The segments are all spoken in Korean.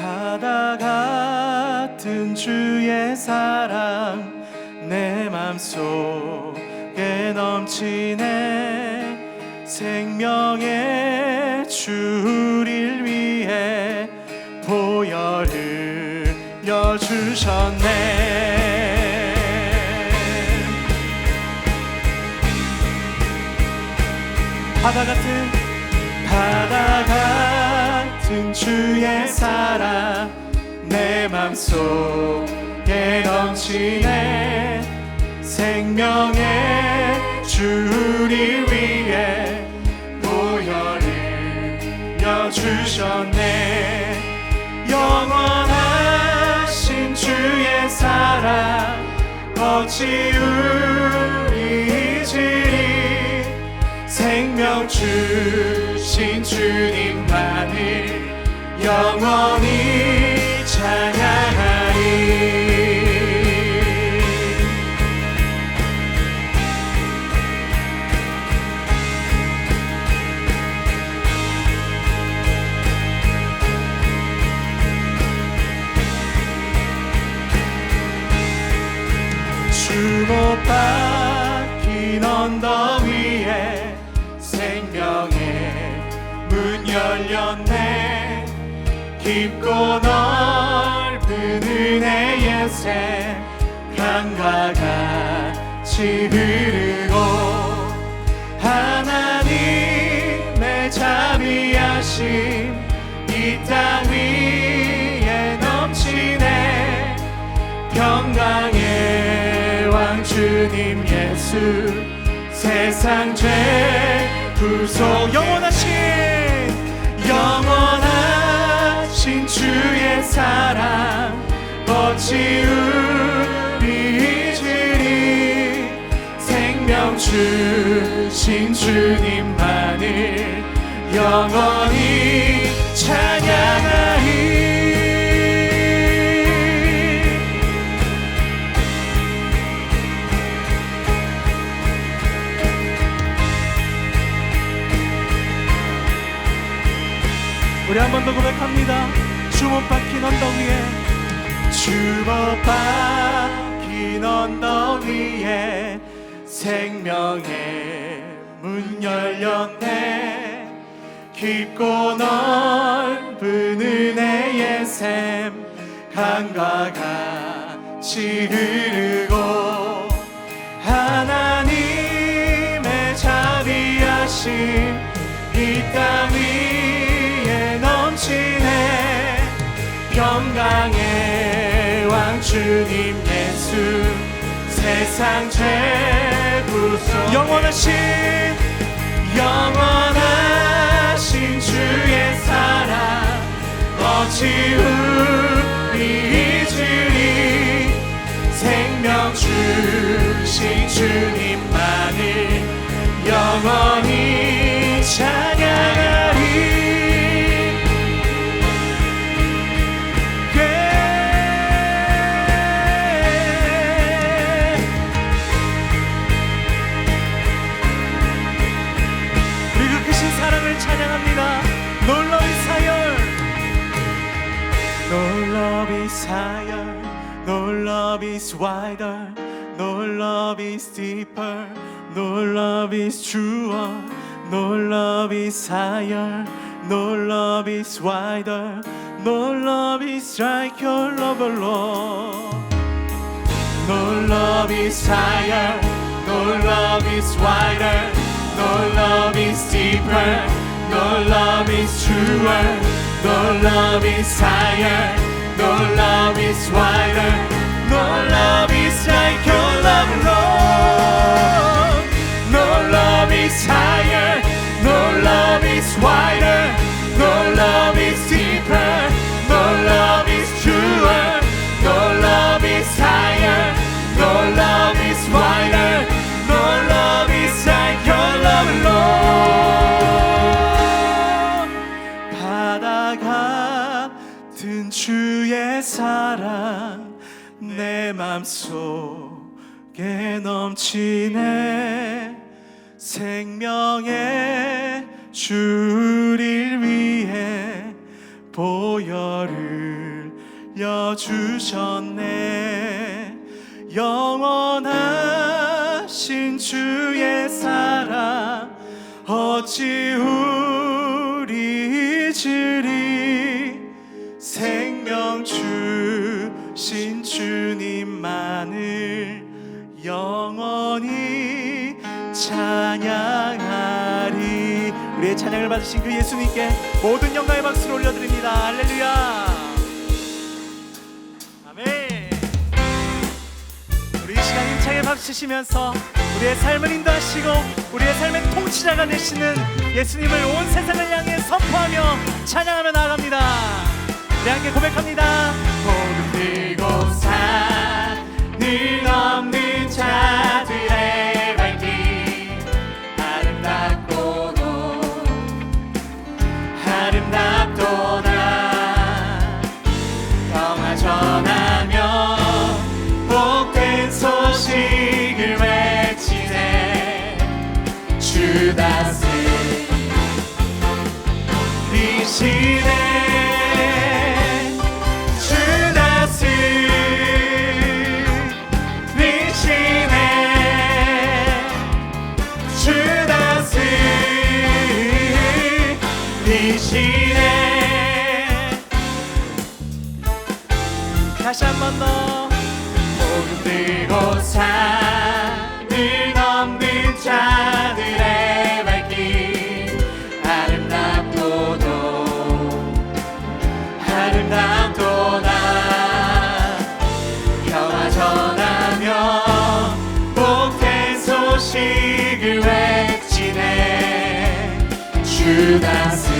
바다 같은 주의 사랑 내 맘속에 넘치네. 생명의 주를 위해 보혈을 흘려주셨네. 바다 같은 주의 사랑 내 맘속에 넘치네. 생명의 주를 위해 보혈을 흘려주셨네. 영원하신 주의 사랑 어찌 우리 잊으리. 생명 주신 주님만을 영원히 찬양하리. 주 못 박힌 언덕 위에 생명의 문 열렸네. 깊고 넓은 은혜의 샘 강과 같이 흐르고 하나님의 자비하심 이 땅 위에 넘치네. 평강의 왕 주님 예수 세상 죄 구속 영원하신 주의 사랑 어찌 우리 잊으리. 생명 주신 주님만을 영원히 찬양하리. 우리 한 번 더 고백합니다. 주 못 박힌 언덕 위에, 주 못 박힌 언덕 위에 생명의 문 열렸네. 깊고 넓은 은혜의 샘 강과 같이 흐르고 하나님의 자비하심 이 땅 위에 넘치네. 평강의 왕 주님 예수 세상 죄 구속 영원하신 주의 사랑 어찌 우리 잊으리. 생명 주신 주님만을 영원히 찬양하리. 우리 그 크신 사랑을 찬양합니다. No love is higher, no love is higher, no love is wider, no love is deeper, no love is truer, no love is higher, no love is wider, no love is like your love alone. No love is higher, no love is wider, no love is deeper, no love is truer, no love is higher, no love is wider, no love is like your love alone. No love is higher, no love is wider, no love is deeper, no love is truer, no love is higher, no love is wider, no love is like your love alone. 바다 같은 주의 사랑 내 맘속에 넘치네. 생명의 주를 위해 보혈을 주셨네. 영원하신 주의 사랑 어찌 우리 잊으리. 생명 주신 주님만을 영원히 찬양하리. 우리의 찬양을 받으신 그 예수님께 모든 영광의 박수를 올려드립니다. 할렐루야. 아멘. 우리 이 시간 힘차게 박수치시면서 우리의 삶을 인도하시고 우리의 삶의 통치자가 되시는 예수님을 온 세상을 향해 선포하며 찬양하며 나아갑니다. 우리 함께 고백합니다. 복음 들고 산을 넘는 자들의 발길 아름답도다. 평화 전하며 복된 소식을 외치네. 주 다스리시네. 다시 한 번 더. 복음 들고 산을 넘는 자들의 발길 아름답도다. 평화 전하며 복된 소식을 외치네. 주 다스리시네.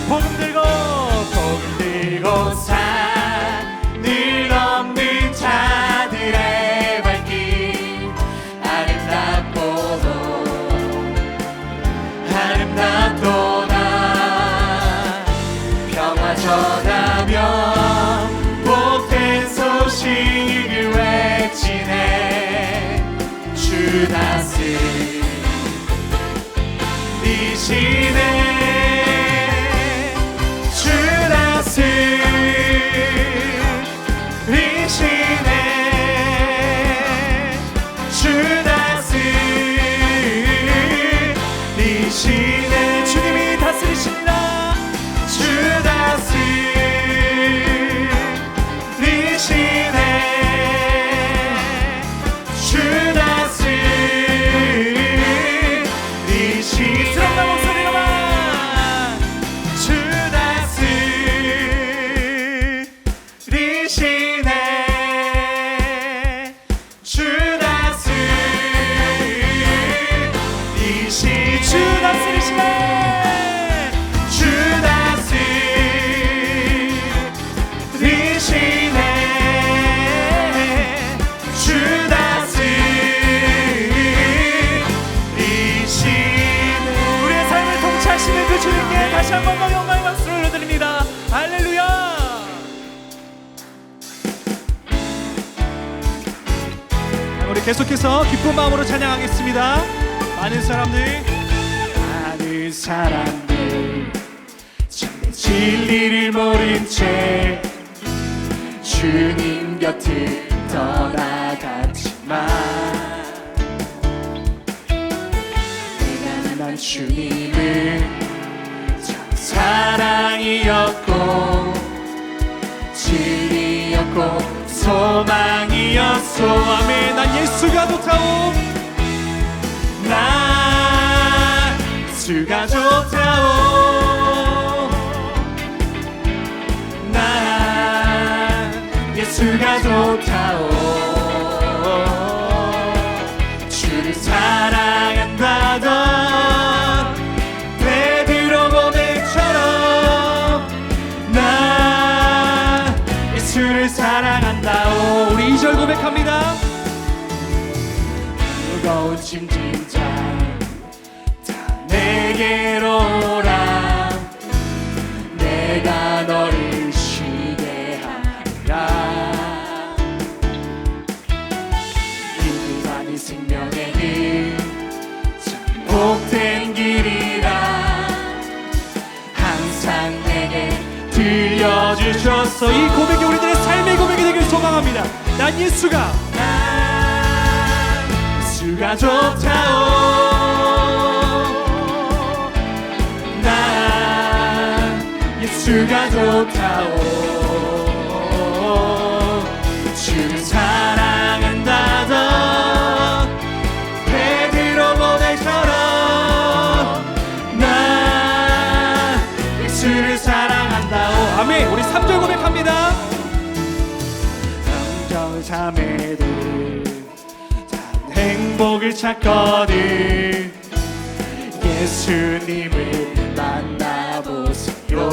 복음 들고 산을 넘는 자들의 발길 아름답도다. 평화 전하며 복된 소식을 외치네. 주 다스리시네. 주님이 다스리십니다. 주 다스리시네. 주 다스리시네. 들었나 목소리로만. 주 다스리시네. 주 다스리시네. 그 주님께 다시 한 번 더 영광의 박수를 올려드립니다. 할렐루야. 우리 계속해서 기쁜 마음으로 찬양하겠습니다. 많은 사람들 참된 진리를 모른 채 주님 곁을 떠나갔지만 내가 만난 주님은 사랑이었고 진리였고 소망이었소. 아멘. 난 예수가 좋다오. 난 예수가 좋다오. 난 예수가 좋다오. 주를 사랑한다던 몸부림진 자 다 내게로 오라. 내가 너를 쉬게 하리라. 이 길만이 생명의 길 참 복된 길이라 항상 내게 들려주셨소. 이 고백이 우리들의 삶의 고백이 되길 소망합니다. 난 예수가 좋다오. 난 예수가 좋다오. 주를 사랑한다던 베드로 고백처럼 난 예수를 사랑한다오. 아멘. 우리 3절 고백합니다. 남자 자매들 행복을 찾거든 예수님을 만나보세요.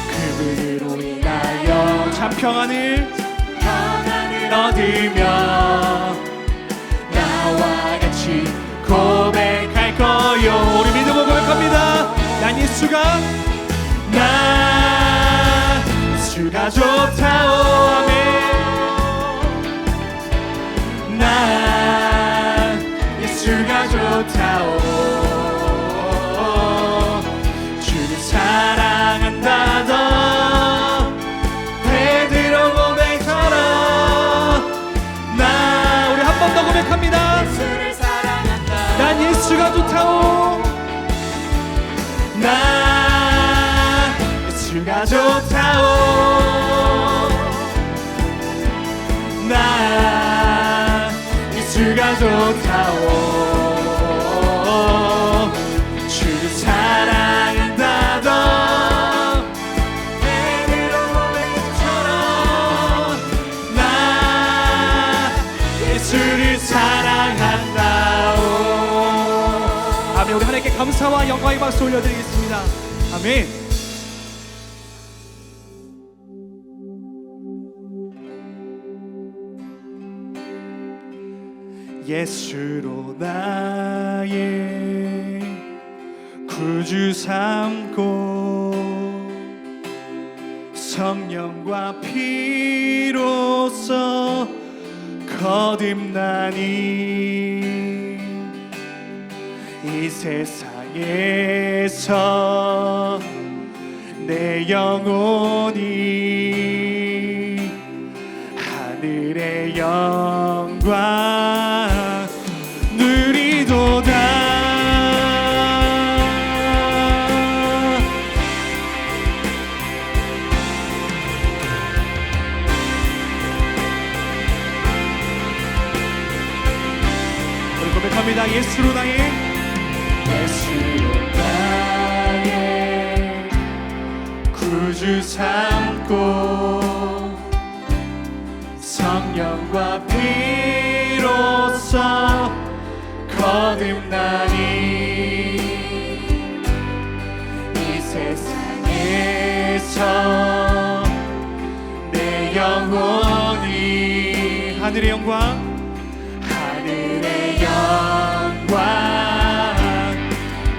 그분으로 인하여 참 평안을 얻으며 나와 같이 고백할 거요. 우리 믿음으로 고백합니다. 난 예수가 좋다오. 아멘. 난 예수가 좋다오. 주를 사랑한다던 베드로 고백처럼 난 우리 한 번 더 고백합니다. 예수를 사랑한다. 난 예수가 좋다오. 난 예수가 좋다오. 난 예수가 좋다오. 주를 사랑한다던 베드로 고백처럼 난 예수를 사랑한다오. 아멘. 우리 하나님께 감사와 영광의 박수 올려드리겠습니다. 아멘. 예수로 나의 구주 삼고 성령과 피로써 거듭나니 이 세상에서 내 영혼이 하늘의 영광 누리도다. 우리 고백합니다. 예수로 나의 구주 삼고 성령과 피로써 거듭나니 이 세상에서 내 영혼이 하늘의 영광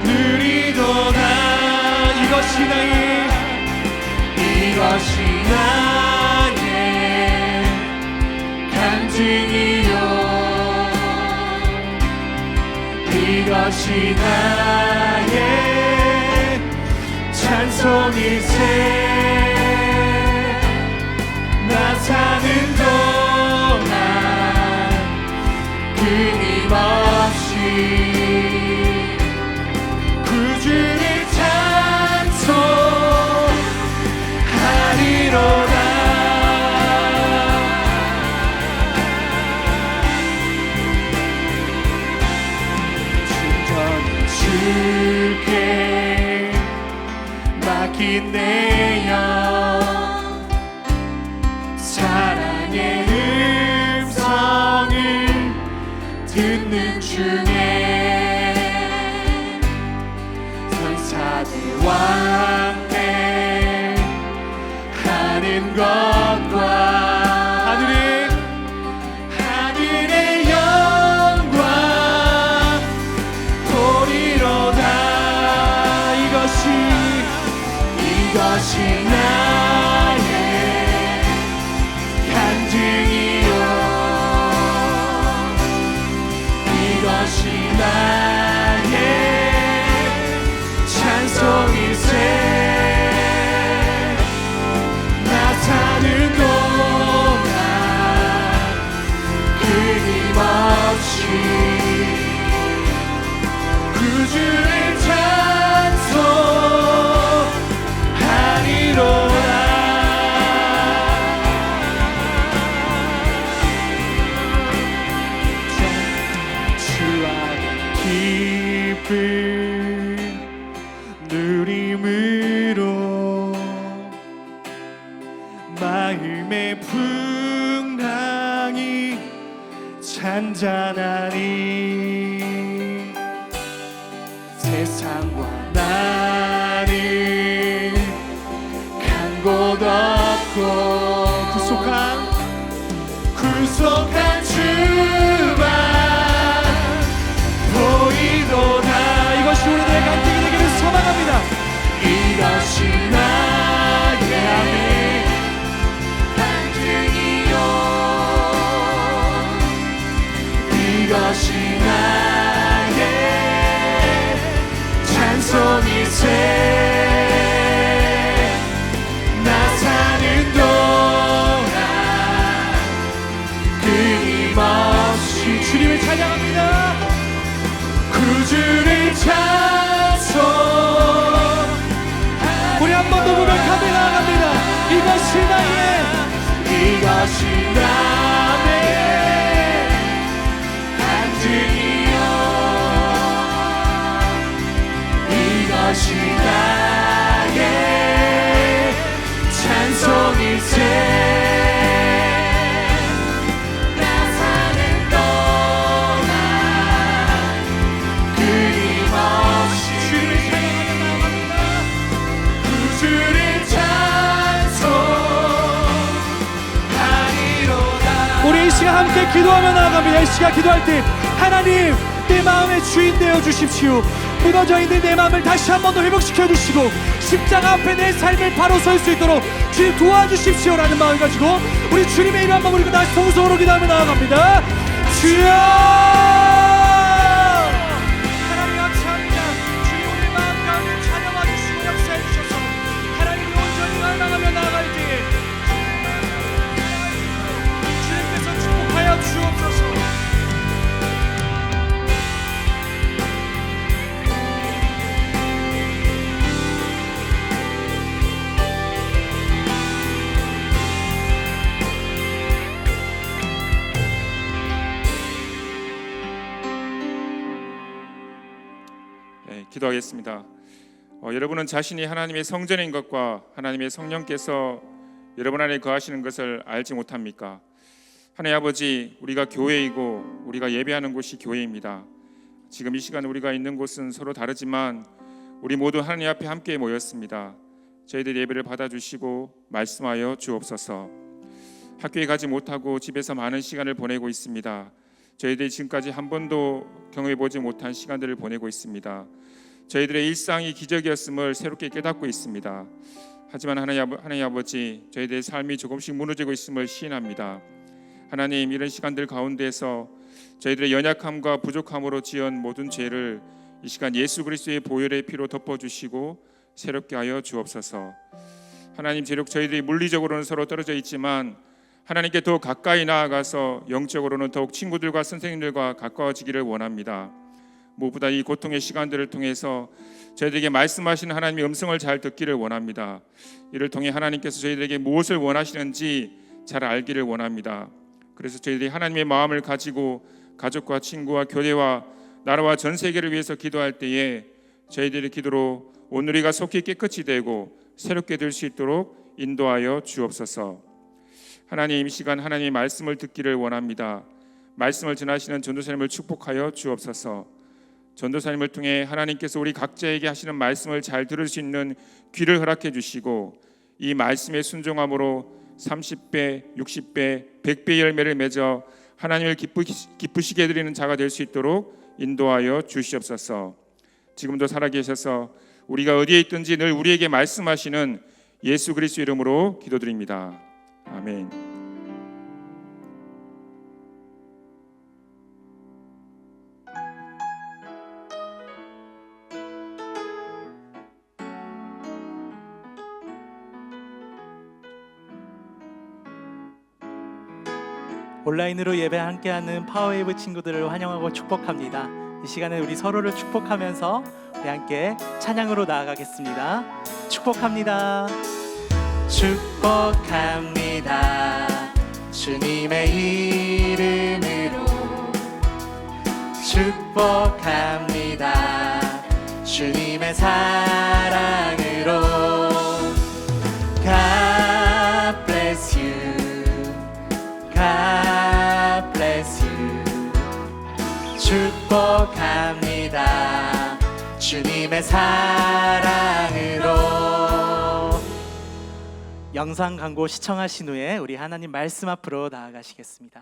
누리도다. 이것이 나의 간증이요. 이것이 나의 찬송일세. 나 사는 동안 끊임없이 구주를 찬송하리로다. 충전히 주께 맡긴 내 영 사랑의 음성을 듣는 중에 선사들과 함께 하는 것과 하늘의 잔잔하니 세상과 나는 간 곳 없고 구속한 주만 보이도다. 이것이 우리들의 간증이 되기를 소망합니다. 이것이 나의 간증이요, 이것이 나의 찬송이세. 나 사는 동안 끊임없이 주님을 찬양합니다. 구주를 찬송. 우리 한 번 더 고백하며 나아갑니다. 이것이 나의 간증이요, 이것이 나의 찬송일세. 나 사는 동안 끊임없이 주를 찬양하며 나아갑니다. 구주를 찬송하리로다. 우리 이 시간 함께 기도하며 나아갑니다. 이 시간 기도할 때 하나님, 내 마음의 주인 되어 주십시오. 무너져 있는 내 마음을 다시 한 번 더 회복시켜 주시고 십자가 앞에 내 삶을 바로 설 수 있도록 주님 도와주십시오라는 마음을 가지고 우리 주님의 이름 한번 부르고 다시 통성으로 기도하며 나아갑니다. 주여! 하나님 감사합니다. 주님 우리 마음 가운데 찬양하 주시고 역사해 주셔서 하나님이 온전히 나아가며 나아갈 때에 주님께서 축복하여 주옵소서. 기도하겠습니다. 여러분은 자신이 하나님의 성전인 것과 하나님의 성령께서 여러분 안에 거하시는 것을 알지 못합니까? 하나님 아버지, 우리가 교회이고 우리가 예배하는 곳이 교회입니다. 지금 이 시간 우리가 있는 곳은 서로 다르지만 우리 모두 하나님 앞에 함께 모였습니다. 저희들 예배를 받아주시고 말씀하여 주옵소서. 학교에 가지 못하고 집에서 많은 시간을 보내고 있습니다. 저희들이 지금까지 한 번도 경험해보지 못한 시간들을 보내고 있습니다. 저희들의 일상이 기적이었음을 새롭게 깨닫고 있습니다. 하지만 하나님 아버지, 저희들의 삶이 조금씩 무너지고 있음을 시인합니다. 하나님, 이런 시간들 가운데서 저희들의 연약함과 부족함으로 지은 모든 죄를 이 시간 예수 그리스도의 보혈의 피로 덮어주시고 새롭게 하여 주옵소서. 하나님, 비록 저희들이 물리적으로는 서로 떨어져 있지만 하나님께 더 가까이 나아가서 영적으로는 더욱 친구들과 선생님들과 가까워지기를 원합니다. 무엇보다 이 고통의 시간들을 통해서 저희들에게 말씀하시는 하나님의 음성을 잘 듣기를 원합니다. 이를 통해 하나님께서 저희들에게 무엇을 원하시는지 잘 알기를 원합니다. 그래서 저희들이 하나님의 마음을 가지고 가족과 친구와 교회와 나라와 전 세계를 위해서 기도할 때에 저희들의 기도로 오늘 우리가 속히 깨끗이 되고 새롭게 될 수 있도록 인도하여 주옵소서. 하나님, 이 시간 하나님의 말씀을 듣기를 원합니다. 말씀을 전하시는 전도사님을 축복하여 주옵소서. 전도사님을 통해 하나님께서 우리 각자에게 하시는 말씀을 잘 들을 수 있는 귀를 허락해 주시고 이 말씀의 순종함으로 30배, 60배, 100배 열매를 맺어 하나님을 기쁘시게 해드리는 자가 될 수 있도록 인도하여 주시옵소서. 지금도 살아계셔서 우리가 어디에 있든지 늘 우리에게 말씀하시는 예수 그리스도 이름으로 기도드립니다. 아멘. 온라인으로 예배 함께하는 파워웨이브 친구들을 환영하고 축복합니다. 이 시간에 우리 서로를 축복하면서 우리 함께 찬양으로 나아가겠습니다. 축복합니다. 축복합니다. 주님의 이름으로 축복합니다. 주님의 사랑으로 God bless you. God bless you. 축복합니다. 주님의 사랑으로. 영상 광고 시청하신 후에 우리 하나님 말씀 앞으로 나아가시겠습니다.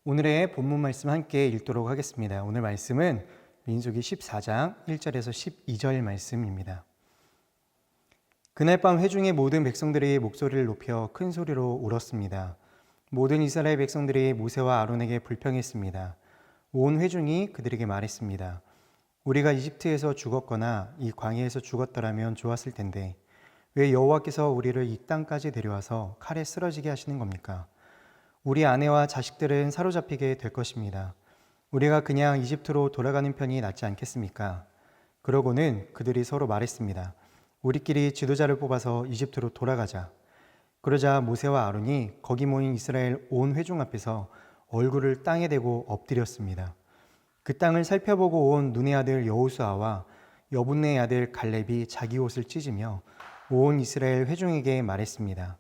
오늘의 본문 말씀 함께 읽도록 하겠습니다. 오늘 말씀은 민수기 14장 1절에서 12절 말씀입니다. 그날 밤 회중의 모든 백성들이 목소리를 높여 큰 소리로 울었습니다. 모든 이스라엘 백성들이 모세와 아론에게 불평했습니다. 온 회중이 그들에게 말했습니다. 우리가 이집트에서 죽었거나 이 광야에서 죽었더라면 좋았을 텐데 왜 여호와께서 우리를 이 땅까지 데려와서 칼에 쓰러지게 하시는 겁니까? 우리 아내와 자식들은 사로잡히게 될 것입니다. 우리가 그냥 이집트로 돌아가는 편이 낫지 않겠습니까? 그러고는 그들이 서로 말했습니다. 우리끼리 지도자를 뽑아서 이집트로 돌아가자. 그러자 모세와 아론이 거기 모인 이스라엘 온 회중 앞에서 얼굴을 땅에 대고 엎드렸습니다. 그 땅을 살펴보고 온 눈의 아들 여호수아와 여분네의 아들 갈렙이 자기 옷을 찢으며 온 이스라엘 회중에게 말했습니다.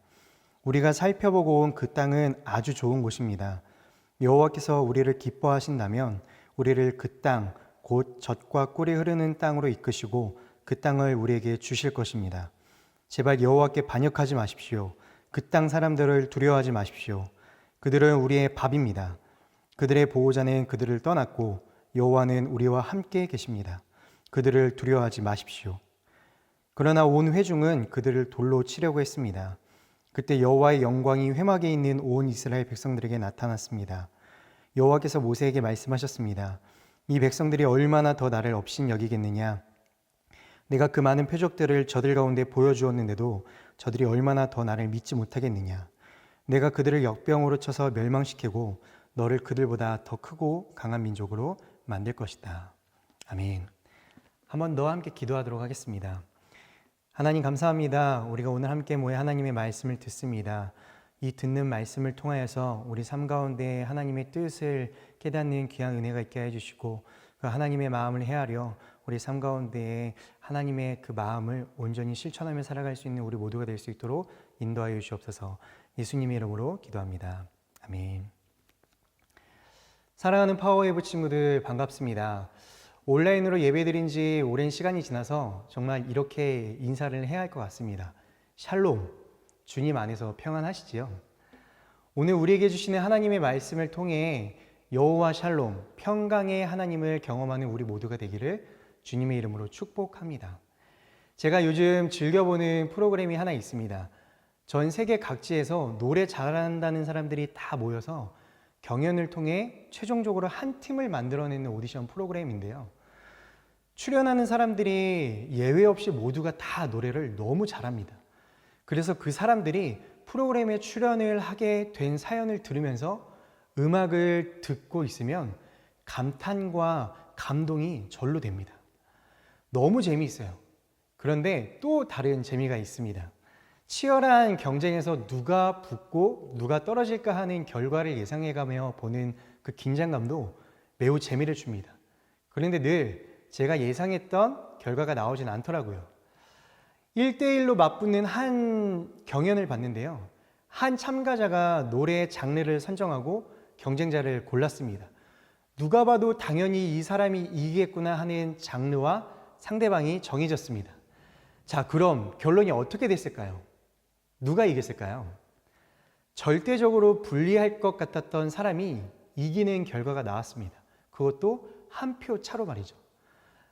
우리가 살펴보고 온 그 땅은 아주 좋은 곳입니다. 여호와께서 우리를 기뻐하신다면 우리를 그 땅, 곧 젖과 꿀이 흐르는 땅으로 이끄시고 그 땅을 우리에게 주실 것입니다. 제발 여호와께 반역하지 마십시오. 그 땅 사람들을 두려워하지 마십시오. 그들은 우리의 밥입니다. 그들의 보호자는 그들을 떠났고 여호와는 우리와 함께 계십니다. 그들을 두려워하지 마십시오. 그러나 온 회중은 그들을 돌로 치려고 했습니다. 그때 여호와의 영광이 회막에 있는 온 이스라엘 백성들에게 나타났습니다. 여호와께서 모세에게 말씀하셨습니다. 이 백성들이 얼마나 더 나를 업신 여기겠느냐? 내가 그 많은 표적들을 저들 가운데 보여주었는데도 저들이 얼마나 더 나를 믿지 못하겠느냐? 내가 그들을 역병으로 쳐서 멸망시키고 너를 그들보다 더 크고 강한 민족으로 만들 것이다. 아멘. 한 번 더 함께 기도하도록 하겠습니다. 하나님 감사합니다. 우리가 오늘 함께 모여 하나님의 말씀을 듣습니다. 이 듣는 말씀을 통하여서 우리 삶 가운데 하나님의 뜻을 깨닫는 귀한 은혜가 있게 해주시고 그 하나님의 마음을 헤아려 우리 삶 가운데 하나님의 그 마음을 온전히 실천하며 살아갈 수 있는 우리 모두가 될 수 있도록 인도하여 주시옵소서. 예수님의 이름으로 기도합니다. 아멘. 사랑하는 파워웨이브 친구들 반갑습니다. 온라인으로 예배드린 지 오랜 시간이 지나서 정말 이렇게 인사를 해야 할 것 같습니다. 샬롬, 주님 안에서 평안하시지요? 오늘 우리에게 주시는 하나님의 말씀을 통해 여호와 샬롬, 평강의 하나님을 경험하는 우리 모두가 되기를 주님의 이름으로 축복합니다. 제가 요즘 즐겨보는 프로그램이 하나 있습니다. 전 세계 각지에서 노래 잘한다는 사람들이 다 모여서 경연을 통해 최종적으로 한 팀을 만들어내는 오디션 프로그램인데요. 출연하는 사람들이 예외 없이 모두가 다 노래를 너무 잘합니다. 그래서 그 사람들이 프로그램에 출연을 하게 된 사연을 들으면서 음악을 듣고 있으면 감탄과 감동이 절로 됩니다. 너무 재미있어요. 그런데 또 다른 재미가 있습니다. 치열한 경쟁에서 누가 붙고 누가 떨어질까 하는 결과를 예상해가며 보는 그 긴장감도 매우 재미를 줍니다. 그런데 늘 제가 예상했던 결과가 나오진 않더라고요. 1대1로 맞붙는 한 경연을 봤는데요. 한 참가자가 노래 장르를 선정하고 경쟁자를 골랐습니다. 누가 봐도 당연히 이 사람이 이기겠구나 하는 장르와 상대방이 정해졌습니다. 자, 그럼 결론이 어떻게 됐을까요? 누가 이겼을까요? 절대적으로 불리할 것 같았던 사람이 이기는 결과가 나왔습니다. 그것도 한 표 차로 말이죠.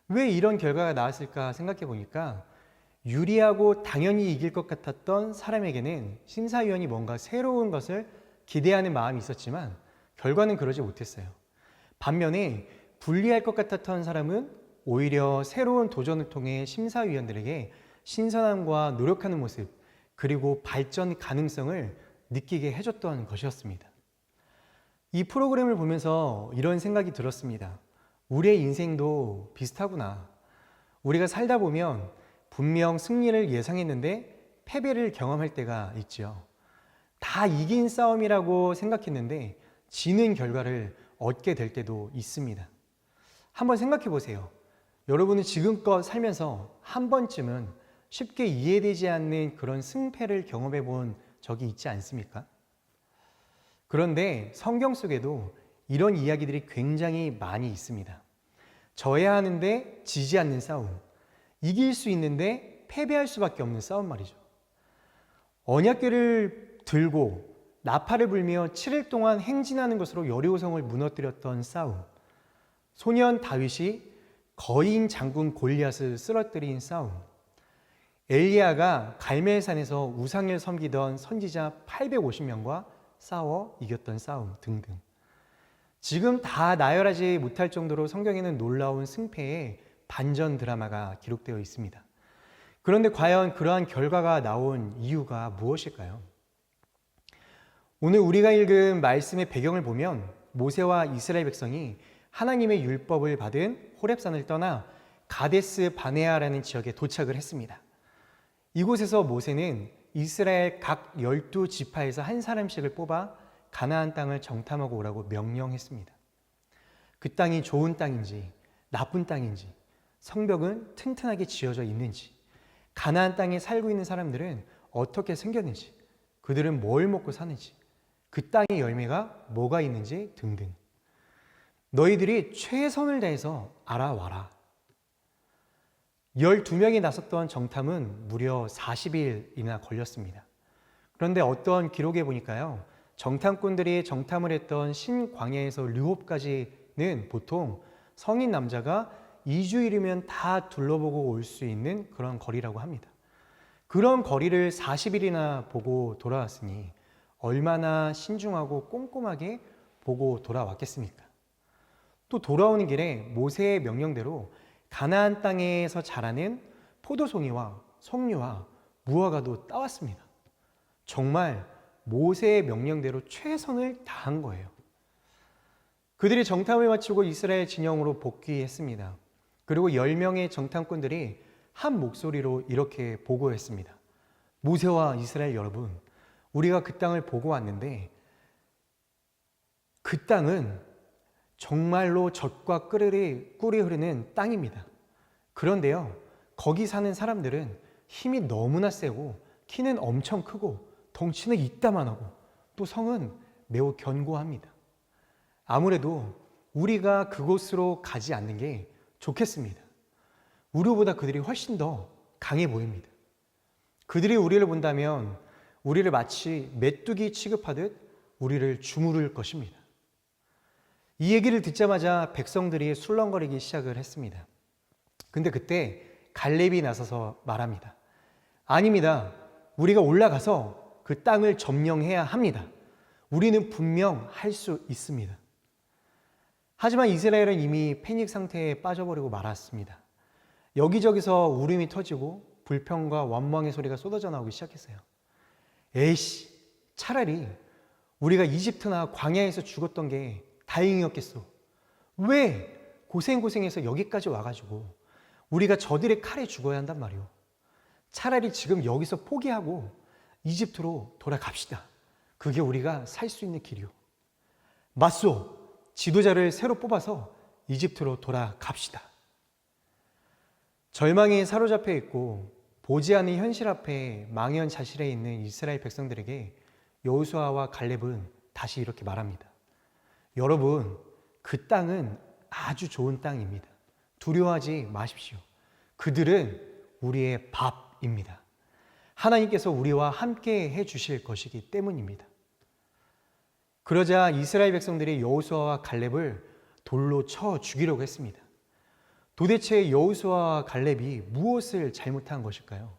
왜 이런 결과가 나왔을까 생각해 보니까 유리하고 당연히 이길 것 같았던 사람에게는 심사위원이 뭔가 새로운 것을 기대하는 마음이 있었지만 결과는 그러지 못했어요. 반면에 불리할 것 같았던 사람은 오히려 새로운 도전을 통해 심사위원들에게 신선함과 노력하는 모습 그리고 발전 가능성을 느끼게 해줬던 것이었습니다. 이 프로그램을 보면서 이런 생각이 들었습니다. 우리의 인생도 비슷하구나. 우리가 살다 보면 분명 승리를 예상했는데 패배를 경험할 때가 있죠. 다 이긴 싸움이라고 생각했는데 지는 결과를 얻게 될 때도 있습니다. 한번 생각해 보세요. 여러분은 지금껏 살면서 한 번쯤은 쉽게 이해되지 않는 그런 승패를 경험해 본 적이 있지 않습니까? 그런데 성경 속에도 이런 이야기들이 굉장히 많이 있습니다. 져야 하는데 지지 않는 싸움, 이길 수 있는데 패배할 수밖에 없는 싸움 말이죠. 언약궤를 들고 나팔을 불며 7일 동안 행진하는 것으로 여리고성을 무너뜨렸던 싸움, 소년 다윗이 거인 장군 골리앗을 쓰러뜨린 싸움, 엘리야가 갈멜산에서 우상을 섬기던 선지자 850명과 싸워 이겼던 싸움 등등. 지금 다 나열하지 못할 정도로 성경에는 놀라운 승패의 반전 드라마가 기록되어 있습니다. 그런데 과연 그러한 결과가 나온 이유가 무엇일까요? 오늘 우리가 읽은 말씀의 배경을 보면 모세와 이스라엘 백성이 하나님의 율법을 받은 호렙산을 떠나 가데스 바네아라는 지역에 도착을 했습니다. 이곳에서 모세는 이스라엘 각 12지파에서 한 사람씩을 뽑아 가나안 땅을 정탐하고 오라고 명령했습니다. 그 땅이 좋은 땅인지 나쁜 땅인지, 성벽은 튼튼하게 지어져 있는지, 가나안 땅에 살고 있는 사람들은 어떻게 생겼는지, 그들은 뭘 먹고 사는지, 그 땅의 열매가 뭐가 있는지 등등. 너희들이 최선을 다해서 알아와라. 12명이 나섰던 정탐은 무려 40일이나 걸렸습니다. 그런데 어떤 기록에 보니까요, 정탐꾼들이 정탐을 했던 신광야에서 르홉까지는 보통 성인 남자가 2주일이면 다 둘러보고 올 수 있는 그런 거리라고 합니다. 그런 거리를 40일이나 보고 돌아왔으니 얼마나 신중하고 꼼꼼하게 보고 돌아왔겠습니까? 또 돌아오는 길에 모세의 명령대로 가나안 땅에서 자라는 포도송이와 석류와 무화과도 따왔습니다. 정말 모세의 명령대로 최선을 다한 거예요. 그들이 정탐을 마치고 이스라엘 진영으로 복귀했습니다. 그리고 10명의 정탐꾼들이 한 목소리로 이렇게 보고했습니다. 모세와 이스라엘 여러분, 우리가 그 땅을 보고 왔는데 그 땅은 정말로 젖과 꿀이 흐르는 땅입니다. 그런데요, 거기 사는 사람들은 힘이 너무나 세고 키는 엄청 크고 덩치는 이따만하고 또 성은 매우 견고합니다. 아무래도 우리가 그곳으로 가지 않는 게 좋겠습니다. 우리보다 그들이 훨씬 더 강해 보입니다. 그들이 우리를 본다면 우리를 마치 메뚜기 취급하듯 우리를 주무를 것입니다. 이 얘기를 듣자마자 백성들이 술렁거리기 시작을 했습니다. 근데 그때 갈렙이 나서서 말합니다. 아닙니다. 우리가 올라가서 그 땅을 점령해야 합니다. 우리는 분명 할 수 있습니다. 하지만 이스라엘은 이미 패닉 상태에 빠져버리고 말았습니다. 여기저기서 울음이 터지고 불평과 원망의 소리가 쏟아져 나오기 시작했어요. 에이씨, 차라리 우리가 이집트나 광야에서 죽었던 게 다행이었겠어. 왜 고생해서 여기까지 와가지고 우리가 저들의 칼에 죽어야 한단 말이오. 차라리 지금 여기서 포기하고 이집트로 돌아갑시다. 그게 우리가 살 수 있는 길이오. 맞소, 지도자를 새로 뽑아서 이집트로 돌아갑시다. 절망에 사로잡혀 있고 보지 않는 현실 앞에 망연자실해 있는 이스라엘 백성들에게 여호수아와 갈렙은 다시 이렇게 말합니다. 여러분, 그 땅은 아주 좋은 땅입니다. 두려워하지 마십시오. 그들은 우리의 밥입니다. 하나님께서 우리와 함께 해주실 것이기 때문입니다. 그러자 이스라엘 백성들이 여호수아와 갈렙을 돌로 쳐 죽이려고 했습니다. 도대체 여호수아와 갈렙이 무엇을 잘못한 것일까요?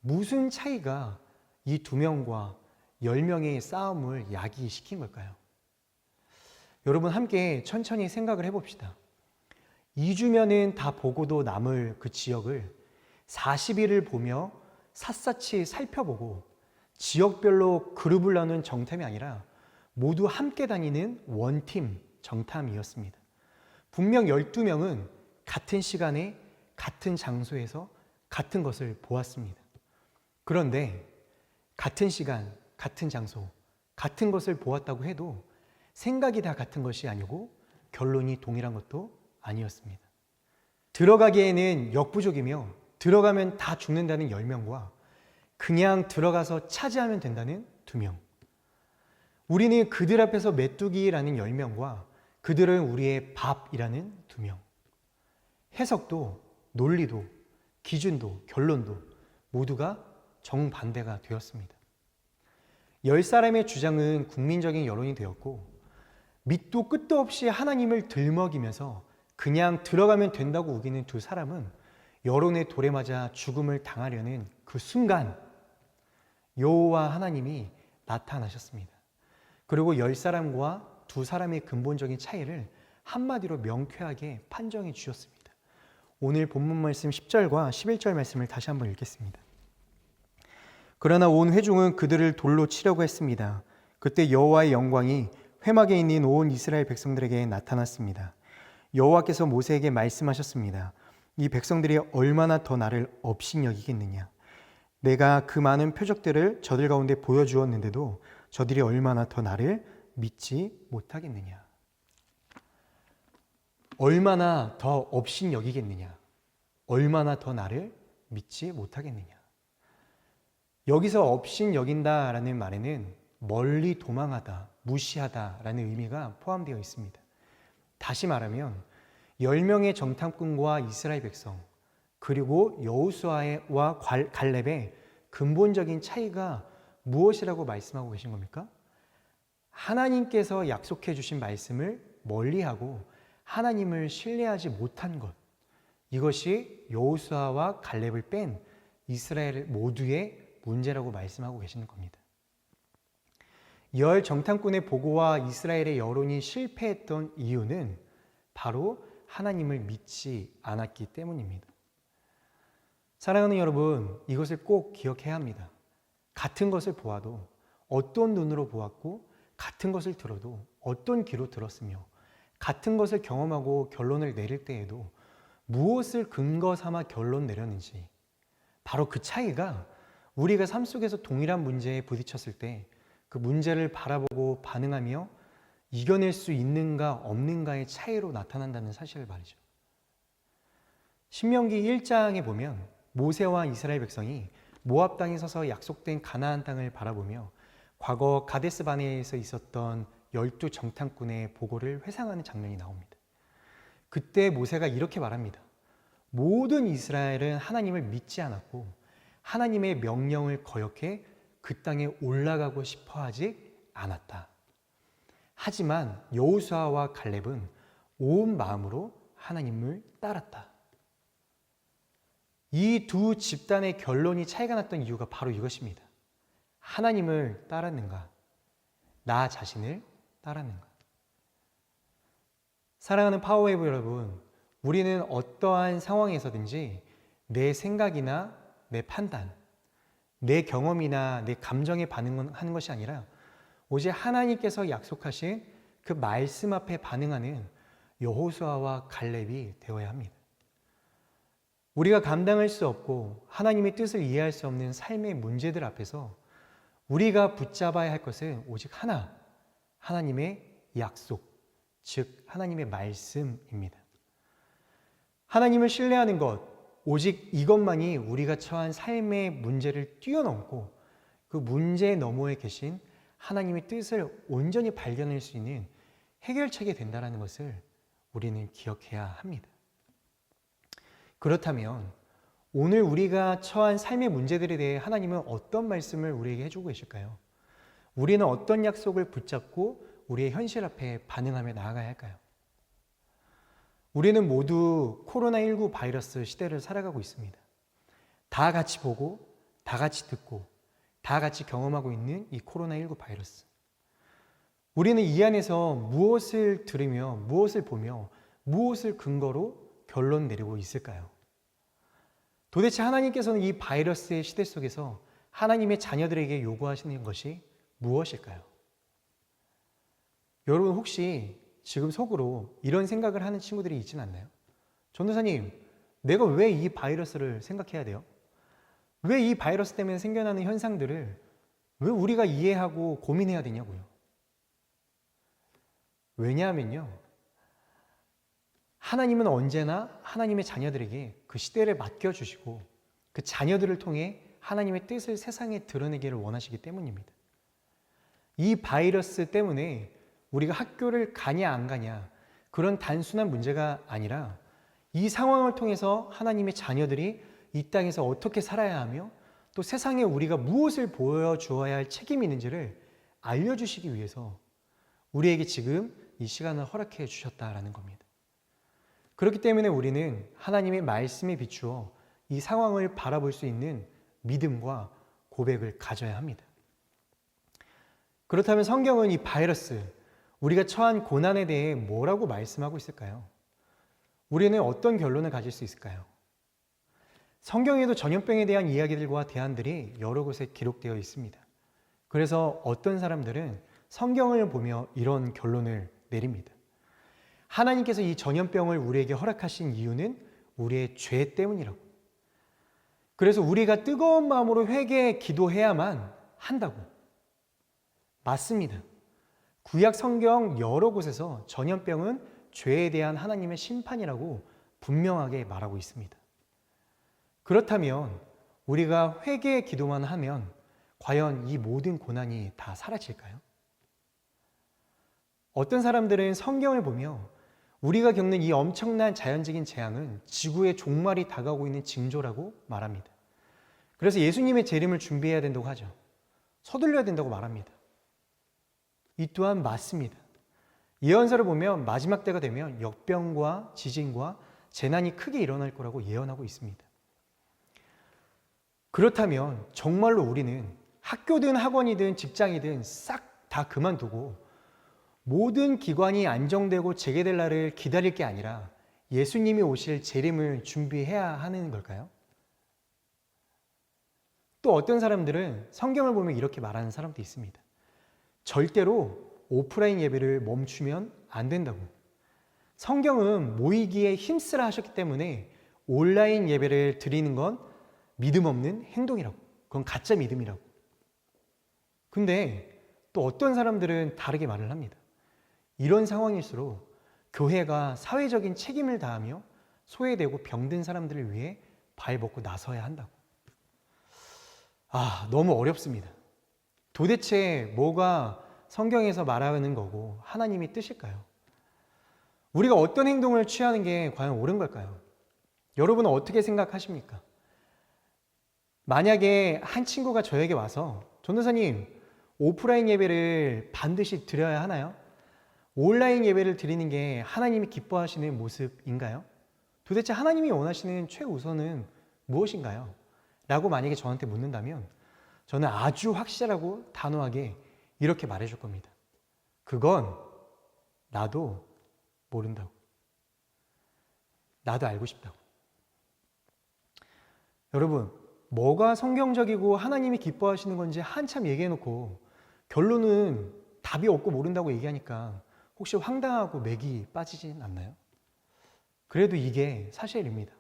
무슨 차이가 이 2명과 10명의 싸움을 야기시킨 걸까요? 여러분, 함께 천천히 생각을 해봅시다. 2주면은 다 보고도 남을 그 지역을 40일을 보며 샅샅이 살펴보고 지역별로 그룹을 나눈 정탐이 아니라 모두 함께 다니는 원팀 정탐이었습니다. 분명 12명은 같은 시간에 같은 장소에서 같은 것을 보았습니다. 그런데 같은 시간, 같은 장소, 같은 것을 보았다고 해도 생각이 다 같은 것이 아니고 결론이 동일한 것도 아니었습니다. 들어가기에는 역부족이며 들어가면 다 죽는다는 10명과 그냥 들어가서 차지하면 된다는 2명. 우리는 그들 앞에서 메뚜기라는 10명과 그들은 우리의 밥이라는 2명. 해석도 논리도 기준도 결론도 모두가 정반대가 되었습니다. 10사람의 주장은 국민적인 여론이 되었고 밑도 끝도 없이 하나님을 들먹이면서 그냥 들어가면 된다고 우기는 2사람은 여론의 돌에 맞아 죽음을 당하려는 그 순간 여호와 하나님이 나타나셨습니다. 그리고 10사람과 2사람의 근본적인 차이를 한마디로 명쾌하게 판정해 주셨습니다. 오늘 본문 말씀 10절과 11절 말씀을 다시 한번 읽겠습니다. 그러나 온 회중은 그들을 돌로 치려고 했습니다. 그때 여호와의 영광이 회막에 있는 온 이스라엘 백성들에게 나타났습니다. 여호와께서 모세에게 말씀하셨습니다. 이 백성들이 얼마나 더 나를 업신여기겠느냐. 내가 그 많은 표적들을 저들 가운데 보여주었는데도 저들이 얼마나 더 나를 믿지 못하겠느냐. 얼마나 더 업신여기겠느냐. 얼마나 더 나를 믿지 못하겠느냐. 여기서 업신여긴다라는 말에는 멀리 도망하다, 무시하다라는 의미가 포함되어 있습니다. 다시 말하면 10명의 정탐꾼과 이스라엘 백성 그리고 여호수아와 갈렙의 근본적인 차이가 무엇이라고 말씀하고 계신 겁니까? 하나님께서 약속해 주신 말씀을 멀리하고 하나님을 신뢰하지 못한 것, 이것이 여호수아와 갈렙을 뺀 이스라엘 모두의 문제라고 말씀하고 계시는 겁니다. 열 정탐꾼의 보고와 이스라엘의 여론이 실패했던 이유는 바로 하나님을 믿지 않았기 때문입니다. 사랑하는 여러분, 이것을 꼭 기억해야 합니다. 같은 것을 보아도 어떤 눈으로 보았고 같은 것을 들어도 어떤 귀로 들었으며 같은 것을 경험하고 결론을 내릴 때에도 무엇을 근거 삼아 결론 내렸는지, 바로 그 차이가 우리가 삶 속에서 동일한 문제에 부딪혔을 때 그 문제를 바라보고 반응하며 이겨낼 수 있는가 없는가의 차이로 나타난다는 사실을 말이죠. 신명기 1장에 보면 모세와 이스라엘 백성이 모압 땅에 서서 약속된 가나안 땅을 바라보며 과거 가데스 바네에서 있었던 12 정탐꾼의 보고를 회상하는 장면이 나옵니다. 그때 모세가 이렇게 말합니다. 모든 이스라엘은 하나님을 믿지 않았고 하나님의 명령을 거역해 그 땅에 올라가고 싶어 하지 않았다. 하지만 여호수아와 갈렙은 온 마음으로 하나님을 따랐다. 이 두 집단의 결론이 차이가 났던 이유가 바로 이것입니다. 하나님을 따랐는가? 나 자신을 따랐는가? 사랑하는 파워웨이브 여러분, 우리는 어떠한 상황에서든지 내 생각이나 내 판단, 내 경험이나 내 감정에 반응하는 것이 아니라 오직 하나님께서 약속하신 그 말씀 앞에 반응하는 여호수아와 갈렙이 되어야 합니다. 우리가 감당할 수 없고 하나님의 뜻을 이해할 수 없는 삶의 문제들 앞에서 우리가 붙잡아야 할 것은 오직 하나, 하나님의 약속, 즉 하나님의 말씀입니다. 하나님을 신뢰하는 것, 오직 이것만이 우리가 처한 삶의 문제를 뛰어넘고 그 문제 너머에 계신 하나님의 뜻을 온전히 발견할 수 있는 해결책이 된다는 것을 우리는 기억해야 합니다. 그렇다면 오늘 우리가 처한 삶의 문제들에 대해 하나님은 어떤 말씀을 우리에게 해주고 계실까요? 우리는 어떤 약속을 붙잡고 우리의 현실 앞에 반응하며 나아가야 할까요? 우리는 모두 코로나19 바이러스 시대를 살아가고 있습니다. 다 같이 보고, 다 같이 듣고, 다 같이 경험하고 있는 이 코로나19 바이러스. 우리는 이 안에서 무엇을 들으며, 무엇을 보며, 무엇을 근거로 결론 내리고 있을까요? 도대체 하나님께서는 이 바이러스의 시대 속에서 하나님의 자녀들에게 요구하시는 것이 무엇일까요? 여러분 혹시 지금 속으로 이런 생각을 하는 친구들이 있진 않나요? 전도사님, 내가 왜 이 바이러스를 생각해야 돼요? 왜 이 바이러스 때문에 생겨나는 현상들을 왜 우리가 이해하고 고민해야 되냐고요. 왜냐하면요, 하나님은 언제나 하나님의 자녀들에게 그 시대를 맡겨주시고 그 자녀들을 통해 하나님의 뜻을 세상에 드러내기를 원하시기 때문입니다. 이 바이러스 때문에 우리가 학교를 가냐 안 가냐 그런 단순한 문제가 아니라 이 상황을 통해서 하나님의 자녀들이 이 땅에서 어떻게 살아야 하며 또 세상에 우리가 무엇을 보여주어야 할 책임이 있는지를 알려주시기 위해서 우리에게 지금 이 시간을 허락해 주셨다라는 겁니다. 그렇기 때문에 우리는 하나님의 말씀에 비추어 이 상황을 바라볼 수 있는 믿음과 고백을 가져야 합니다. 그렇다면 성경은 이 바이러스, 우리가 처한 고난에 대해 뭐라고 말씀하고 있을까요? 우리는 어떤 결론을 가질 수 있을까요? 성경에도 전염병에 대한 이야기들과 대안들이 여러 곳에 기록되어 있습니다. 그래서 어떤 사람들은 성경을 보며 이런 결론을 내립니다. 하나님께서 이 전염병을 우리에게 허락하신 이유는 우리의 죄 때문이라고. 그래서 우리가 뜨거운 마음으로 회개해 기도해야만 한다고. 맞습니다. 구약 성경 여러 곳에서 전염병은 죄에 대한 하나님의 심판이라고 분명하게 말하고 있습니다. 그렇다면 우리가 회개의 기도만 하면 과연 이 모든 고난이 다 사라질까요? 어떤 사람들은 성경을 보며 우리가 겪는 이 엄청난 자연적인 재앙은 지구의 종말이 다가오고 있는 징조라고 말합니다. 그래서 예수님의 재림을 준비해야 된다고 하죠. 서둘러야 된다고 말합니다. 이 또한 맞습니다. 예언서를 보면 마지막 때가 되면 역병과 지진과 재난이 크게 일어날 거라고 예언하고 있습니다. 그렇다면 정말로 우리는 학교든 학원이든 직장이든 싹 다 그만두고 모든 기관이 안정되고 재개될 날을 기다릴 게 아니라 예수님이 오실 재림을 준비해야 하는 걸까요? 또 어떤 사람들은 성경을 보면 이렇게 말하는 사람도 있습니다. 절대로 오프라인 예배를 멈추면 안 된다고. 성경은 모이기에 힘쓰라 하셨기 때문에 온라인 예배를 드리는 건 믿음 없는 행동이라고. 그건 가짜 믿음이라고. 근데 또 어떤 사람들은 다르게 말을 합니다. 이런 상황일수록 교회가 사회적인 책임을 다하며 소외되고 병든 사람들을 위해 발벗고 나서야 한다고. 너무 어렵습니다. 도대체 뭐가 성경에서 말하는 거고 하나님의 뜻일까요? 우리가 어떤 행동을 취하는 게 과연 옳은 걸까요? 여러분은 어떻게 생각하십니까? 만약에 한 친구가 저에게 와서 전도사님, 오프라인 예배를 반드시 드려야 하나요? 온라인 예배를 드리는 게 하나님이 기뻐하시는 모습인가요? 도대체 하나님이 원하시는 최우선은 무엇인가요? 라고 만약에 저한테 묻는다면 저는 아주 확실하고 단호하게 이렇게 말해줄 겁니다. 그건 나도 모른다고. 나도 알고 싶다고. 여러분, 뭐가 성경적이고 하나님이 기뻐하시는 건지 한참 얘기해놓고 결론은 답이 없고 모른다고 얘기하니까 혹시 황당하고 맥이 빠지진 않나요? 그래도 이게 사실입니다.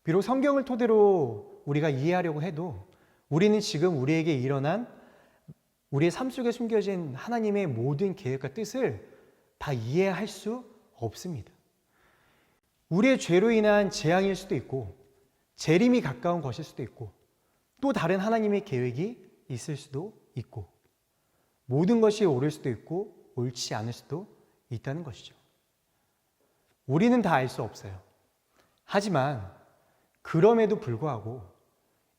비록 성경을 토대로 우리가 이해하려고 해도 우리는 지금 우리에게 일어난 우리의 삶 속에 숨겨진 하나님의 모든 계획과 뜻을 다 이해할 수 없습니다. 우리의 죄로 인한 재앙일 수도 있고 재림이 가까운 것일 수도 있고 또 다른 하나님의 계획이 있을 수도 있고 모든 것이 옳을 수도 있고 옳지 않을 수도 있다는 것이죠. 우리는 다 알 수 없어요. 하지만 그럼에도 불구하고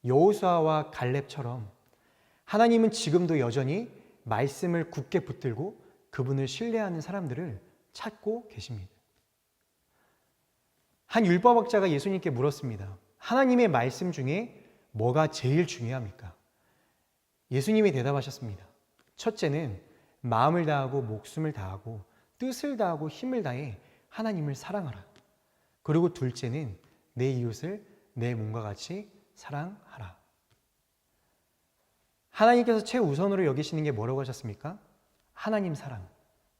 여호수아와 갈렙처럼 하나님은 지금도 여전히 말씀을 굳게 붙들고 그분을 신뢰하는 사람들을 찾고 계십니다. 한 율법학자가 예수님께 물었습니다. 하나님의 말씀 중에 뭐가 제일 중요합니까? 예수님이 대답하셨습니다. 첫째는 마음을 다하고 목숨을 다하고 뜻을 다하고 힘을 다해 하나님을 사랑하라. 그리고 둘째는 내 이웃을 내 몸과 같이 사랑하라. 하나님께서 최우선으로 여기시는 게 뭐라고 하셨습니까? 하나님 사랑,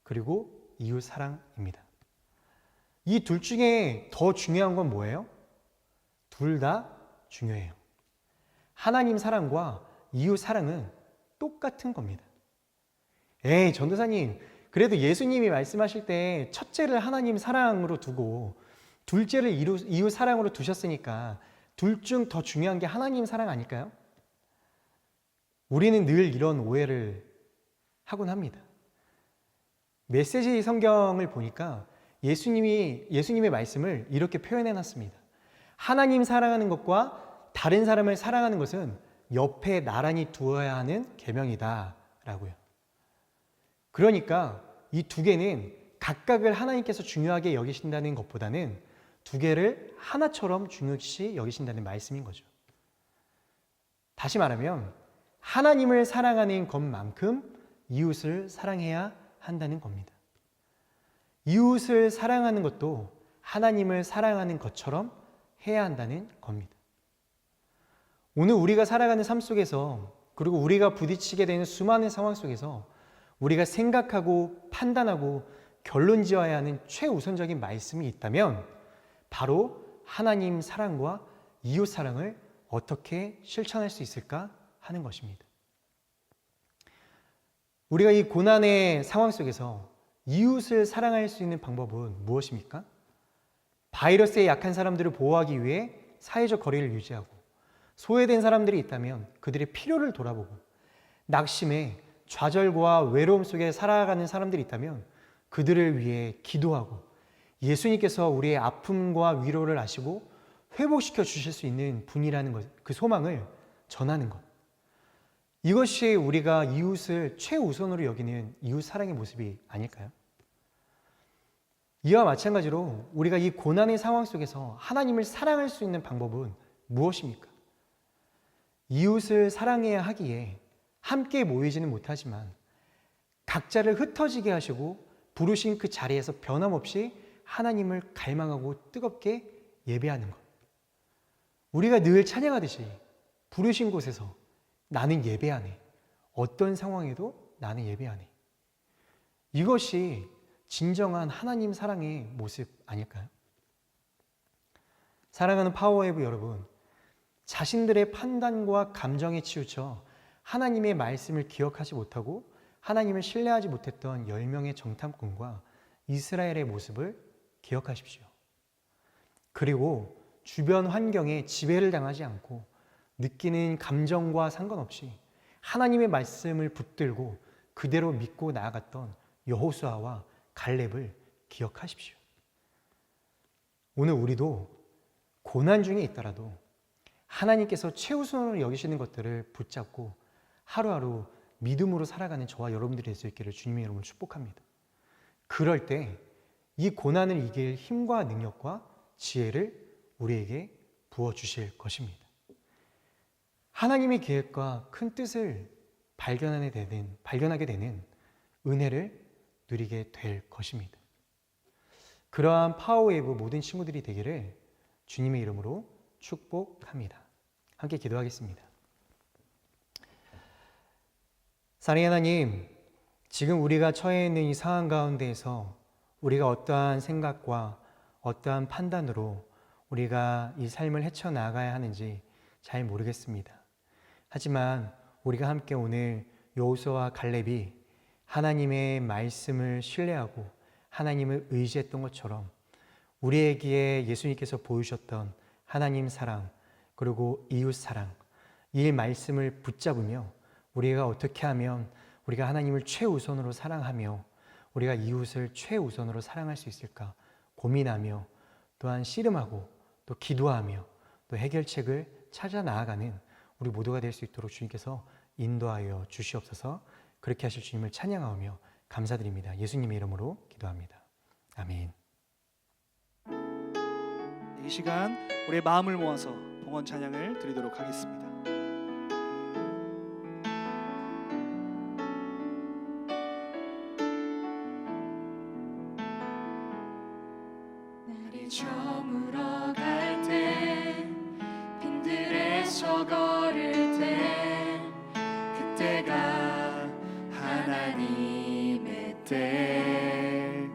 그리고 이웃 사랑입니다. 이 둘 중에 더 중요한 건 뭐예요? 둘 다 중요해요. 하나님 사랑과 이웃 사랑은 똑같은 겁니다. 에이, 전도사님, 그래도 예수님이 말씀하실 때 첫째를 하나님 사랑으로 두고 둘째를 이웃 사랑으로 두셨으니까 둘 중 더 중요한 게 하나님 사랑 아닐까요? 우리는 늘 이런 오해를 하곤 합니다. 메시지 성경을 보니까 예수님의 말씀을 이렇게 표현해 놨습니다. 하나님 사랑하는 것과 다른 사람을 사랑하는 것은 옆에 나란히 두어야 하는 계명이다 라고요. 그러니까 이 두 개는 각각을 하나님께서 중요하게 여기신다는 것보다는 두 개를 하나처럼 중요시 여기신다는 말씀인 거죠. 다시 말하면 하나님을 사랑하는 것만큼 이웃을 사랑해야 한다는 겁니다. 이웃을 사랑하는 것도 하나님을 사랑하는 것처럼 해야 한다는 겁니다. 오늘 우리가 살아가는 삶 속에서, 그리고 우리가 부딪히게 되는 수많은 상황 속에서 우리가 생각하고 판단하고 결론 지어야 하는 최우선적인 말씀이 있다면 바로 하나님 사랑과 이웃 사랑을 어떻게 실천할 수 있을까 하는 것입니다. 우리가 이 고난의 상황 속에서 이웃을 사랑할 수 있는 방법은 무엇입니까? 바이러스에 약한 사람들을 보호하기 위해 사회적 거리를 유지하고, 소외된 사람들이 있다면 그들의 필요를 돌아보고, 낙심에 좌절과 외로움 속에 살아가는 사람들이 있다면 그들을 위해 기도하고, 예수님께서 우리의 아픔과 위로를 아시고 회복시켜 주실 수 있는 분이라는 것, 그 소망을 전하는 것. 이것이 우리가 이웃을 최우선으로 여기는 이웃 사랑의 모습이 아닐까요? 이와 마찬가지로 우리가 이 고난의 상황 속에서 하나님을 사랑할 수 있는 방법은 무엇입니까? 이웃을 사랑해야 하기에 함께 모이지는 못하지만 각자를 흩어지게 하시고 부르신 그 자리에서 변함없이 하나님을 갈망하고 뜨겁게 예배하는 것. 우리가 늘 찬양하듯이 부르신 곳에서 나는 예배하네. 어떤 상황에도 나는 예배하네. 이것이 진정한 하나님 사랑의 모습 아닐까요? 사랑하는 파워웨이브 여러분, 자신들의 판단과 감정에 치우쳐 하나님의 말씀을 기억하지 못하고 하나님을 신뢰하지 못했던 10명의 정탐꾼과 이스라엘의 모습을 기억하십시오. 그리고 주변 환경에 지배를 당하지 않고 느끼는 감정과 상관없이 하나님의 말씀을 붙들고 그대로 믿고 나아갔던 여호수아와 갈렙을 기억하십시오. 오늘 우리도 고난 중에 있더라도 하나님께서 최우선으로 여기시는 것들을 붙잡고 하루하루 믿음으로 살아가는 저와 여러분들이 될 수 있기를 주님의 이름으로 축복합니다. 그럴 때 이 고난을 이길 힘과 능력과 지혜를 우리에게 부어주실 것입니다. 하나님의 계획과 큰 뜻을 발견하게 되는 은혜를 누리게 될 것입니다. 그러한 파워웨이브 모든 친구들이 되기를 주님의 이름으로 축복합니다. 함께 기도하겠습니다. 사랑의 하나님, 지금 우리가 처해 있는 이 상황 가운데에서 우리가 어떠한 생각과 어떠한 판단으로 우리가 이 삶을 헤쳐나가야 하는지 잘 모르겠습니다. 하지만 우리가 함께 오늘 여호수아와 갈렙이 하나님의 말씀을 신뢰하고 하나님을 의지했던 것처럼 우리에게 예수님께서 보여주셨던 하나님 사랑, 그리고 이웃 사랑, 이 말씀을 붙잡으며 우리가 어떻게 하면 우리가 하나님을 최우선으로 사랑하며 우리가 이웃을 최우선으로 사랑할 수 있을까 고민하며 또한 씨름하고 또 기도하며 또 해결책을 찾아 나아가는 우리 모두가 될 수 있도록 주님께서 인도하여 주시옵소서. 그렇게 하실 주님을 찬양하며 감사드립니다. 예수님의 이름으로 기도합니다. 아멘. 이 시간 우리의 마음을 모아서 봉헌 찬양을 드리도록 하겠습니다. 날이 저물어 갈 때 빈들에서 걸을 때 그때가 하나님의 때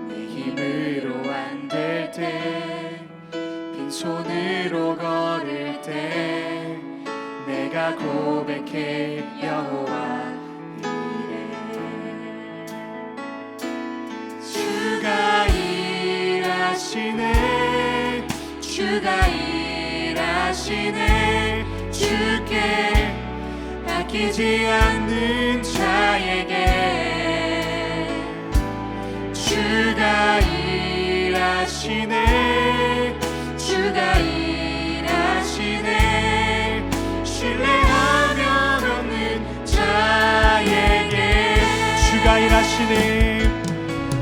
내 힘으로 안 될 때 빈손으로 걸을 때 내가 내가 고백해 여호와 이래. 주가 일하시네, 주가 일하시네. 주께 아끼지 않는 자에게 주가 일하시네, 주가 일하시네. 신뢰하며 얻는 자에게 주가 일하시네,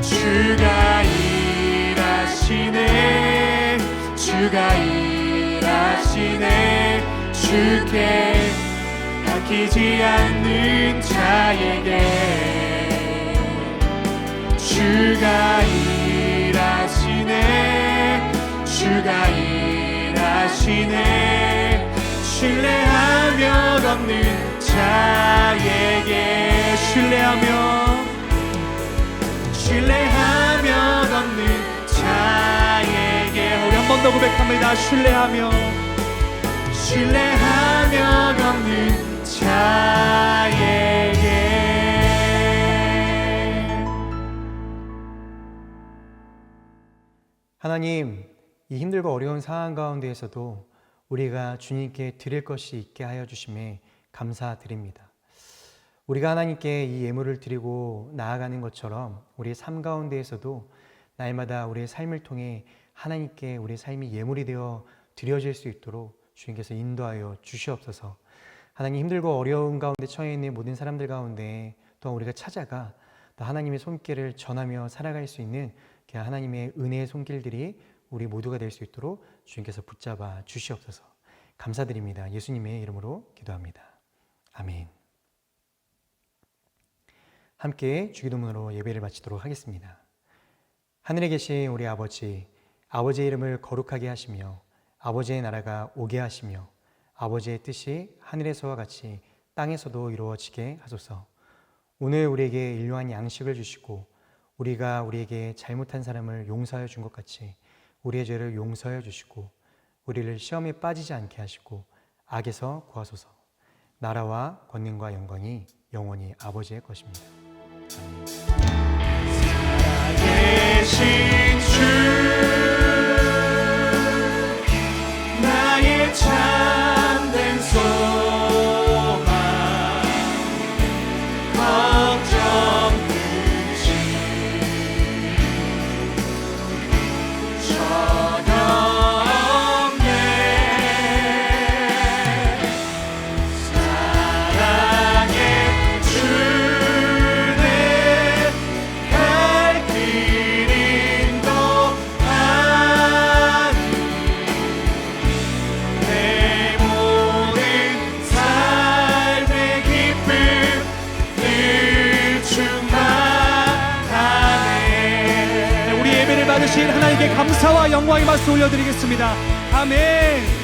주가 일하시네, 주가 일하시네. 주께 아끼지 않는 자에게 주가 일하시네, 주가 일하시네. 신뢰하며 걷는 자에게 신뢰하며 걷는 자에게 우리 한 번 더 고백합니다. 신뢰하며 걷는 자에게. 하나님, 이 힘들고 어려운 상황 가운데에서도 우리가 주님께 드릴 것이 있게 하여 주심에 감사드립니다. 우리가 하나님께 이 예물을 드리고 나아가는 것처럼 우리의 삶 가운데에서도 날마다 우리의 삶을 통해 하나님께 우리의 삶이 예물이 되어 드려질 수 있도록 주님께서 인도하여 주시옵소서. 하나님, 힘들고 어려운 가운데 처해 있는 모든 사람들 가운데 또한 우리가 찾아가 또 하나님의 손길을 전하며 살아갈 수 있는 하나님의 은혜의 손길들이 우리 모두가 될 수 있도록 주님께서 붙잡아 주시옵소서. 감사드립니다. 예수님의 이름으로 기도합니다. 아멘. 함께 주기도문으로 예배를 마치도록 하겠습니다. 하늘에 계신 우리 아버지, 아버지의 이름을 거룩하게 하시며 아버지의 나라가 오게 하시며 아버지의 뜻이 하늘에서와 같이 땅에서도 이루어지게 하소서. 오늘 우리에게 일용할 양식을 주시고 우리가 우리에게 잘못한 사람을 용서하여 준 것 같이 우리의 죄를 용서하여 주시고 우리를 시험에 빠지지 않게 하시고 악에서 구하소서. 나라와 권능과 영광이 영원히 아버지의 것입니다. 아멘. 살아계신 주, 나의 참된 소망, 걱정 끝이 전혀 없네. 사랑의 주네, 갈 길 인도하니 내 모든 삶의 기쁨 늘 충만하네. 우리 예배를 받으신 하나님께 감사와 영광의 말씀 올려드리겠습니다. 아멘.